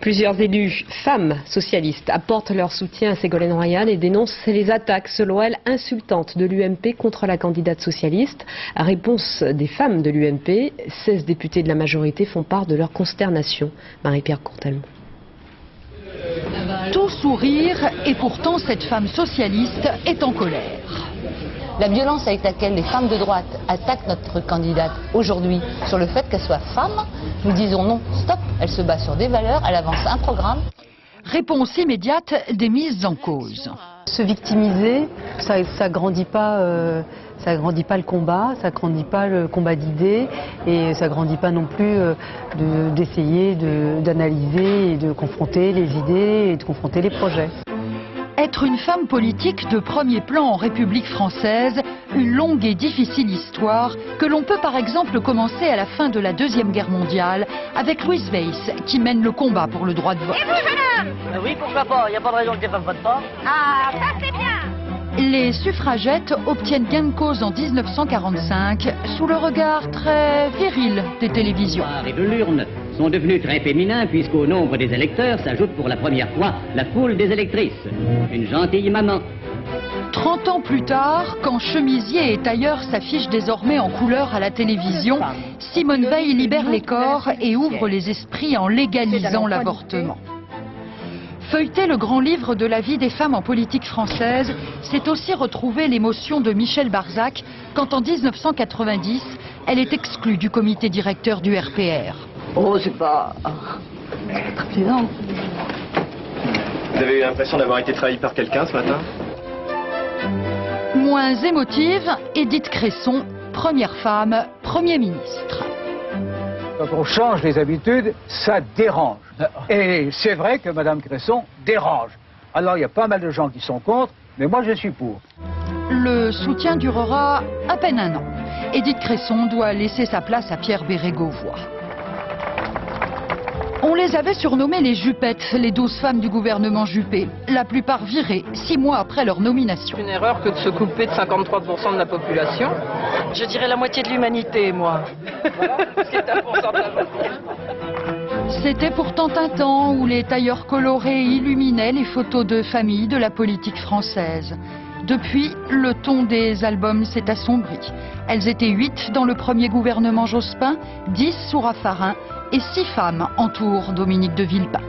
Plusieurs élus femmes socialistes apportent leur soutien à Ségolène Royal et dénoncent les attaques, selon elles, insultantes de l'UMP contre la candidate socialiste. À réponse des femmes de l'UMP, 16 députés de la majorité font part de leur consternation. Marie-Pierre Courtelme. Tout sourire et pourtant cette femme socialiste est en colère. La violence avec laquelle les femmes de droite attaquent notre candidate aujourd'hui sur le fait qu'elle soit femme, nous disons non, stop, elle se bat sur des valeurs, elle avance un programme. Réponse immédiate des mises en cause. Se victimiser, ça grandit pas le combat, ça grandit pas le combat d'idées et ça grandit pas non plus d'essayer d'analyser et de confronter les idées et de confronter les projets. Être une femme politique de premier plan en République française, une longue et difficile histoire que l'on peut par exemple commencer à la fin de la Deuxième Guerre mondiale avec Louise Weiss qui mène le combat pour le droit de vote. Et vous, jeune homme? Oui, pourquoi pas, il n'y a pas de raison que les femmes votent pas. Ah, ça c'est bien. Les suffragettes obtiennent gain de cause en 1945 sous le regard très viril des télévisions. Et de l'urne sont devenus très féminins puisqu'au nombre des électeurs s'ajoute pour la première fois la foule des électrices. Une gentille maman. 30 ans plus tard, quand chemisier et tailleur s'affichent désormais en couleur à la télévision, Simone Veil libère les corps et ouvre les esprits en légalisant l'avortement. Feuilleter le grand livre de la vie des femmes en politique française, c'est aussi retrouver l'émotion de Michel Barzac quand en 1990, elle est exclue du comité directeur du RPR. Oh, c'est pas... Très plaisant. Vous avez eu l'impression d'avoir été trahi par quelqu'un ce matin? Moins émotive, Édith Cresson, première femme, Premier ministre. Quand on change les habitudes, ça dérange. Et c'est vrai que Mme Cresson dérange. Alors il y a pas mal de gens qui sont contre, mais moi je suis pour. Le soutien durera à peine un an. Édith Cresson doit laisser sa place à Pierre Bérégovoy. On les avait surnommées les Jupettes, les 12 femmes du gouvernement Juppé. La plupart virées 6 mois après leur nomination. Une erreur que de se couper de 53% de la population. Je dirais la moitié de l'humanité, moi. C'est un pourcentage. C'était pourtant un temps où les tailleurs colorés illuminaient les photos de famille de la politique française. Depuis, le ton des albums s'est assombri. Elles étaient 8 dans le premier gouvernement Jospin, 10 sous Raffarin et 6 femmes entourent Dominique de Villepin.